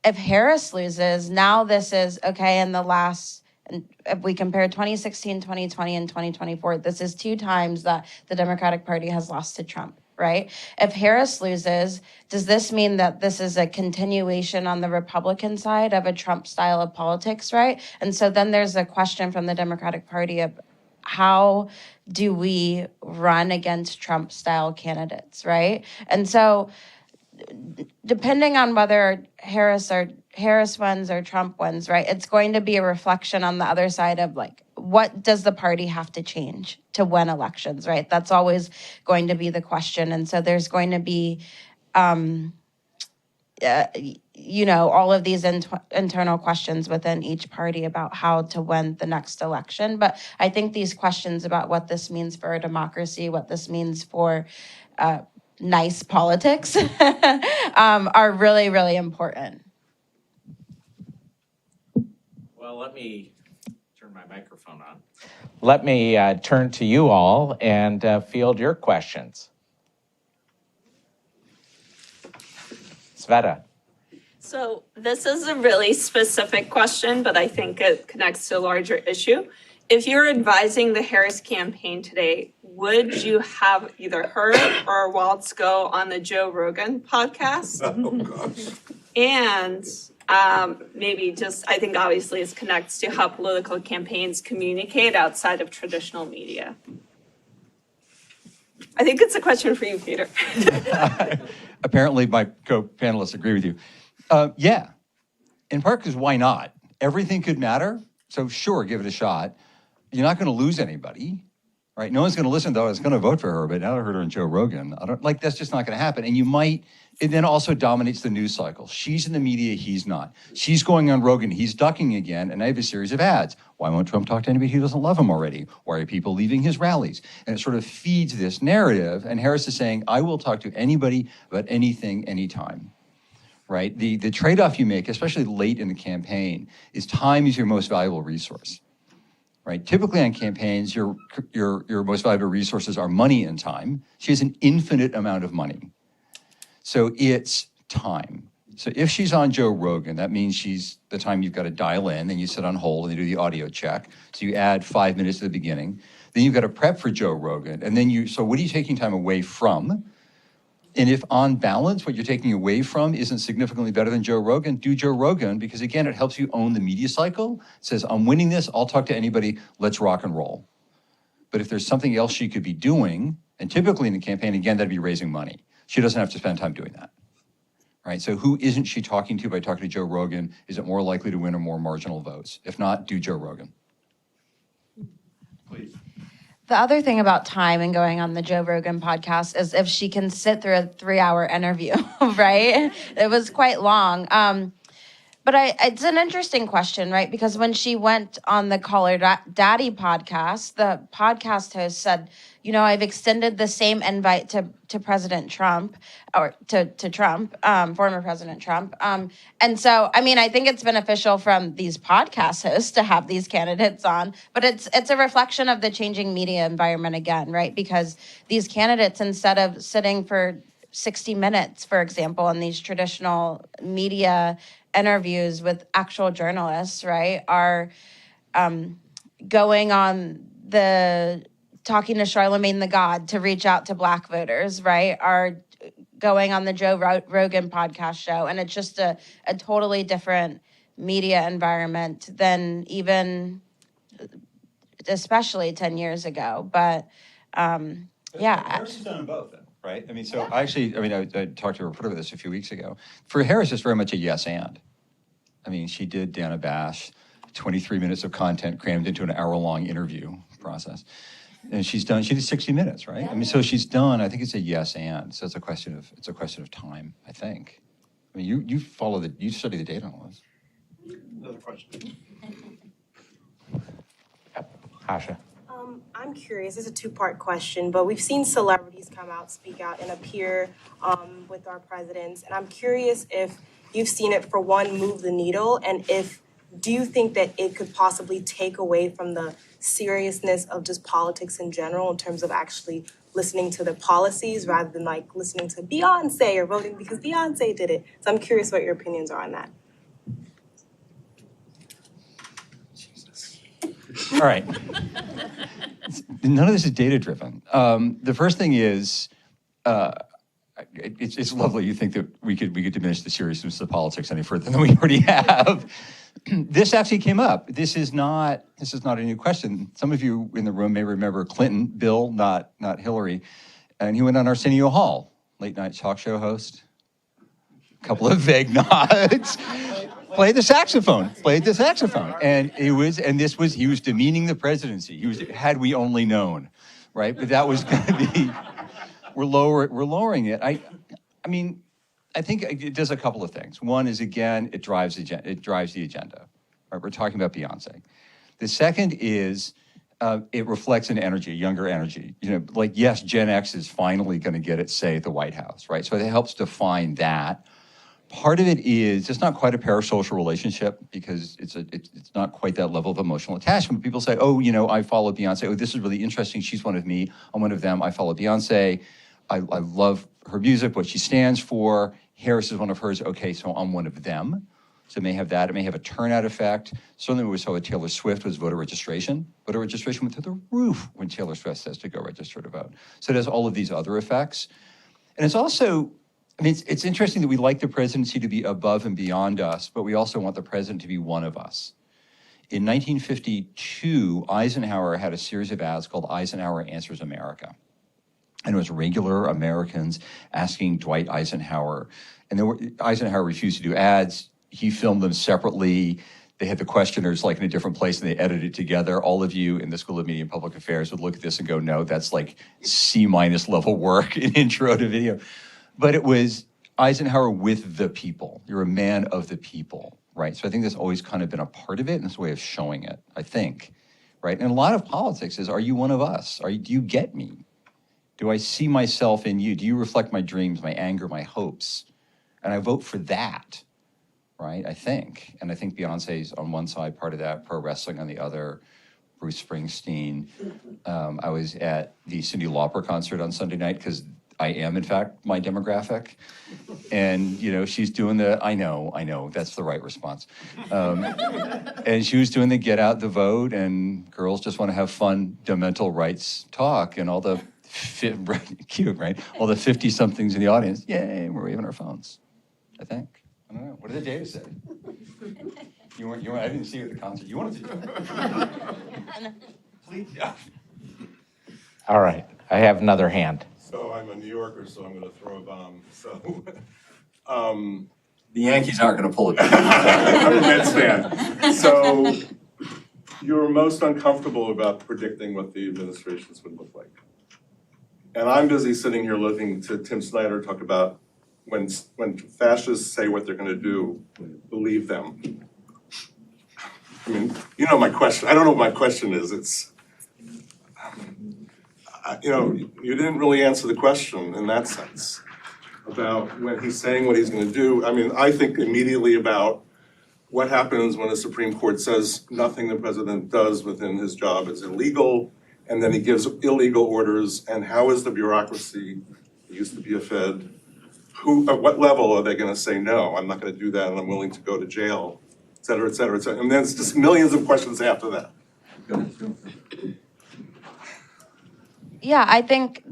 if Harris loses, now this is, okay, in the last, and if we compare 2016, 2020, and 2024, this is 2 times that the Democratic Party has lost to Trump, right? If Harris loses, does this mean that this is a continuation on the Republican side of a Trump style of politics, right? And so then there's a question from the Democratic Party of how do we run against Trump style candidates, right? And so depending on whether Harris wins or Trump wins, right, it's going to be a reflection on the other side of like, what does the party have to change to win elections, right? That's always going to be the question. And so there's going to be, all of these internal questions within each party about how to win the next election. But I think these questions about what this means for our democracy, what this means for nice politics are really, really important. Well, let me turn my microphone on. Let me turn to you all and field your questions. Sveta. So this is a really specific question, but I think it connects to a larger issue. If you're advising the Harris campaign today, would you have either her or Waltz go on the Joe Rogan podcast? Oh, gosh. And maybe just, I think obviously this connects to how political campaigns communicate outside of traditional media. I think it's a question for you, Peter. Apparently, my co-panelists agree with you. Yeah, in part because why not? Everything could matter, so sure, give it a shot. You're not going to lose anybody, right? No one's going to listen, though. I was going to vote for her, but now I heard her on Joe Rogan. That's just not going to happen. And it then also dominates the news cycle. She's in the media, he's not. She's going on Rogan, he's ducking again, and I have a series of ads. Why won't Trump talk to anybody who doesn't love him already? Why are people leaving his rallies? And it sort of feeds this narrative, and Harris is saying, I will talk to anybody about anything, anytime. Right? The trade-off you make, especially late in the campaign, is time is your most valuable resource. Right? Typically on campaigns, your most valuable resources are money and time. She has an infinite amount of money. So it's time. So if she's on Joe Rogan, that means she's the time you've got to dial in, then you sit on hold and you do the audio check. So you add 5 minutes at the beginning. Then you've got to prep for Joe Rogan. And then so what are you taking time away from? And if on balance, what you're taking away from isn't significantly better than Joe Rogan, do Joe Rogan, because again, it helps you own the media cycle. It says, I'm winning this, I'll talk to anybody, let's rock and roll. But if there's something else she could be doing, and typically in the campaign, again, that'd be raising money. She doesn't have to spend time doing that. Right? So who isn't she talking to by talking to Joe Rogan? Is it more likely to win or more marginal votes? If not, do Joe Rogan. Please. The other thing about time and going on the Joe Rogan podcast is if she can sit through a 3-hour interview, right? It was quite long. But it's an interesting question, right? Because when she went on the Call Her Daddy podcast, the podcast host said, I've extended the same invite to President Trump, or to Trump, former President Trump. And so, I think it's beneficial from these podcast hosts to have these candidates on, but it's a reflection of the changing media environment again, right? Because these candidates, instead of sitting for 60 minutes, for example, in these traditional media interviews with actual journalists, right, are going on talking to Charlemagne the God to reach out to Black voters, right, are going on the Joe Rogan podcast show. And it's just a totally different media environment than even, especially 10 years ago. But yeah. Harris has done both, then, right? I talked to a reporter about this a few weeks ago. For Harris, it's very much a yes and. She did Dana Bash, 23 minutes of content crammed into an hour-long interview process. And she did 60 minutes, right? Yeah. So she's done, I think it's a yes and. So it's a question of time, I think. You study the data on this. Another question. Asha. I'm curious, it's a 2-part question, but we've seen celebrities come out, speak out, and appear with our presidents. And I'm curious if you've seen it, for one, move the needle, and if do you think that it could possibly take away from the seriousness of just politics in general in terms of actually listening to the policies rather than like listening to Beyonce or voting because Beyonce did it? So I'm curious what your opinions are on that. All right. None of this is data driven. The first thing is, it's lovely you think that we could diminish the seriousness of politics any further than we already have. This actually came up. This is not a new question. Some of you in the room may remember Clinton, Bill, not Hillary, and he went on Arsenio Hall, late night talk show host. A couple of vague nods. Played the saxophone, and he was demeaning the presidency. Had we only known, right? But that was going to be, we're lowering it. I mean, I think it does a couple of things. One is, again, it drives the agenda. Right? We're talking about Beyonce. The second is it reflects an energy, a younger energy. You know, like, yes, Gen X is finally going to get its say at the White House, right? So it helps define that. Part of it is it's not quite a parasocial relationship because it's not quite that level of emotional attachment. People say, oh, you know, I follow Beyonce. Oh, this is really interesting. She's one of me. I'm one of them. I follow Beyonce. I love her music, what she stands for. Harris is one of hers. Okay, so I'm one of them. So it may have that. It may have a turnout effect. Certainly what we saw with Taylor Swift was voter registration. Voter registration went through the roof when Taylor Swift says to go register to vote. So it has all of these other effects. And it's also, I mean, it's interesting that we like the presidency to be above and beyond us, but we also want the president to be one of us. In 1952, Eisenhower had a series of ads called Eisenhower Answers America. And it was regular Americans asking Dwight Eisenhower. And Eisenhower refused to do ads. He filmed them separately. They had the questioners like in a different place and they edited it together. All of you in the School of Media and Public Affairs would look at this and go, no, that's like C- level work in intro to video. But it was Eisenhower with the people. You're a man of the people, right? So I think that's always kind of been a part of it and it's a way of showing it, I think, right? And a lot of politics is, are you one of us? Do you get me? Do I see myself in you? Do you reflect my dreams, my anger, my hopes? And I vote for that, right? I think. And I think Beyonce's on one side, part of that, pro wrestling on the other, Bruce Springsteen. I was at the Cyndi Lauper concert on Sunday night because I am, in fact, my demographic. And, you know, she's doing I know, that's the right response. And she was doing the get out the vote, and girls just want to have fundamental rights talk, and all the, cute, right? All the 50-somethings in the audience, yay, we're waving our phones, I think. I don't know. What did the data say? You weren't, I didn't see you at the concert. You wanted to. Please, yeah. All right, I have another hand. So I'm a New Yorker, so I'm going to throw a bomb. So the Yankees aren't going to pull it. I'm a Mets fan. So you're most uncomfortable about predicting what the administrations would look like. And I'm busy sitting here listening to Tim Snyder talk about when fascists say what they're going to do, believe them. I mean, you know my question. I don't know what my question is. It's, you know, you didn't really answer the question in that sense about when he's saying what he's going to do. I mean, I think immediately about what happens when the Supreme Court says nothing the president does within his job is illegal, and then he gives illegal orders, and how is the bureaucracy, it used to be a Fed, at what level are they going to say, no, I'm not going to do that, and I'm willing to go to jail, et cetera, et cetera, et cetera. And then it's just millions of questions after that. Yeah, I think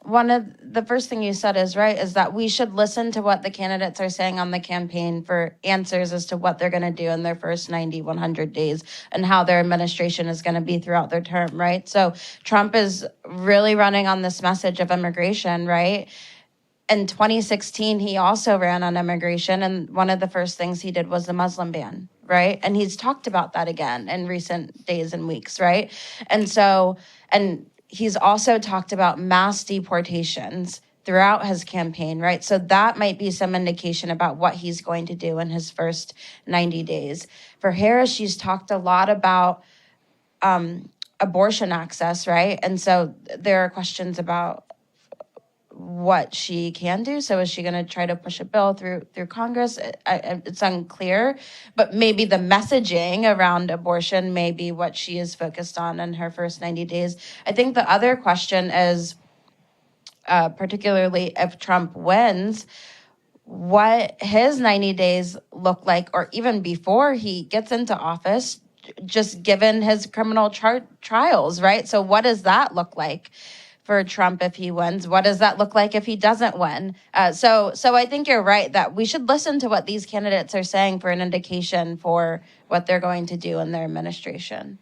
one of the first thing you said is right, is that we should listen to what the candidates are saying on the campaign for answers as to what they're going to do in their first 90, 100 days and how their administration is going to be throughout their term, right? So Trump is really running on this message of immigration, right? In 2016, he also ran on immigration, and one of the first things he did was the Muslim ban, right? And he's talked about that again in recent days and weeks, right? And so, and he's also talked about mass deportations throughout his campaign, right? So that might be some indication about what he's going to do in his first 90 days. For Harris, she's talked a lot about abortion access, right? And so there are questions about what she can do. So is she going to try to push a bill through Congress? It's unclear, but maybe the messaging around abortion may be what she is focused on in her first 90 days. I think the other question is, particularly if Trump wins, what his 90 days look like, or even before he gets into office, just given his criminal trials, right? So what does that look like for Trump if he wins? What does that look like if he doesn't win? So I think you're right that we should listen to what these candidates are saying for an indication for what they're going to do in their administration.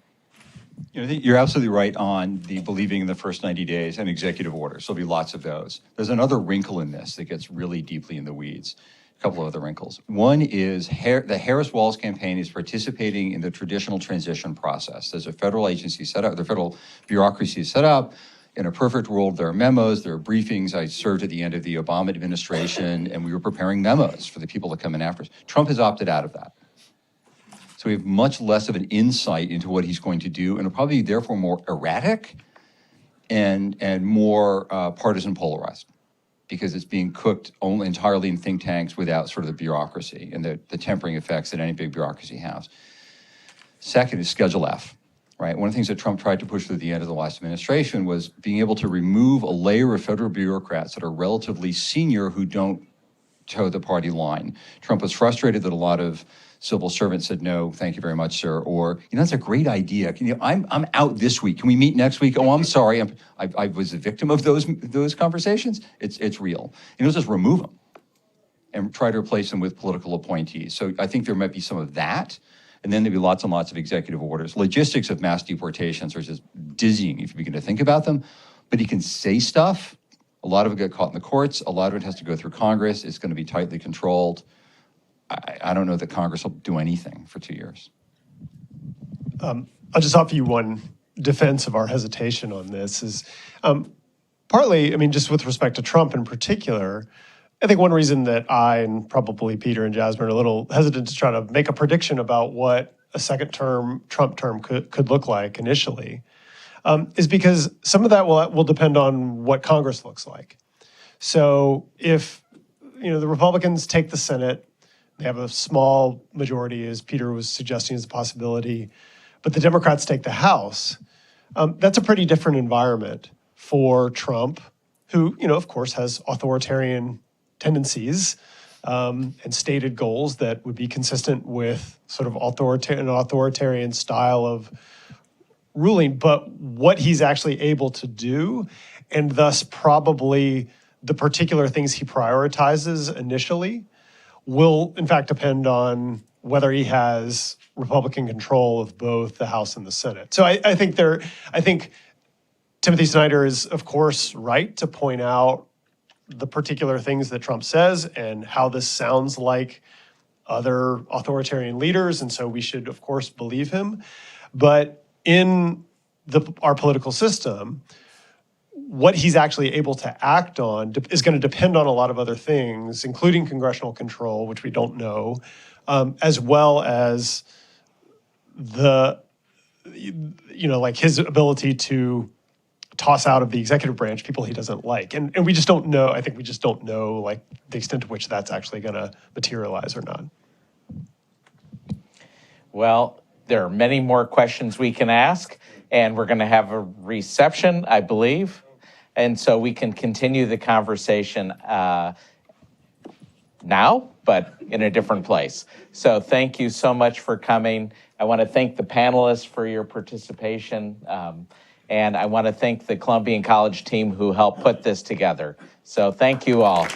You know, I think you're absolutely right on the believing in the first 90 days and executive orders. There'll be lots of those. There's another wrinkle in this that gets really deeply in the weeds. A couple of other wrinkles. One is the Harris-Walz campaign is participating in the traditional transition process. There's a federal agency set up, the federal bureaucracy is set up. In a perfect world, there are memos, there are briefings. I served at the end of the Obama administration, and we were preparing memos for the people that come in after us. Trump has opted out of that. So we have much less of an insight into what he's going to do, and probably therefore more erratic and more partisan polarized, because it's being cooked only entirely in think tanks without sort of the bureaucracy and the tempering effects that any big bureaucracy has. Second is Schedule F, right? One of the things that Trump tried to push through the end of the last administration was being able to remove a layer of federal bureaucrats that are relatively senior who don't toe the party line. Trump was frustrated that a lot of civil servants said, no, thank you very much, sir. Or, that's a great idea. I'm out this week. Can we meet next week? Oh, I'm sorry. I was a victim of those conversations. It's real. He'll just remove them and try to replace them with political appointees. So I think there might be some of that. And then there'll be lots and lots of executive orders. Logistics of mass deportations are just dizzying if you begin to think about them. But he can say stuff. A lot of it got caught in the courts. A lot of it has to go through Congress. It's going to be tightly controlled. I don't know that Congress will do anything for 2 years. I'll just offer you one defense of our hesitation on this is partly, just with respect to Trump in particular, I think one reason that I and probably Peter and Jasmine are a little hesitant to try to make a prediction about what a second term Trump term could look like initially is because some of that will depend on what Congress looks like. So if the Republicans take the Senate, they have a small majority, as Peter was suggesting as a possibility, but the Democrats take the House. That's a pretty different environment for Trump, who, of course, has authoritarian tendencies and stated goals that would be consistent with sort of an authoritarian style of ruling. But what he's actually able to do, and thus probably the particular things he prioritizes initially, will in fact depend on whether he has Republican control of both the House and the Senate. So I think Timothy Snyder is, of course, right to point out the particular things that Trump says and how this sounds like other authoritarian leaders, and so we should, of course, believe him. But in our political system, what he's actually able to act on is going to depend on a lot of other things, including congressional control, which we don't know, as well as his ability to toss out of the executive branch people he doesn't like. And we just don't know. I think we just don't know the extent to which that's actually going to materialize or not. Well, there are many more questions we can ask, and we're going to have a reception, I believe. And so we can continue the conversation now, but in a different place. So thank you so much for coming. I want to thank the panelists for your participation. And I want to thank the Columbian College team who helped put this together. So thank you all.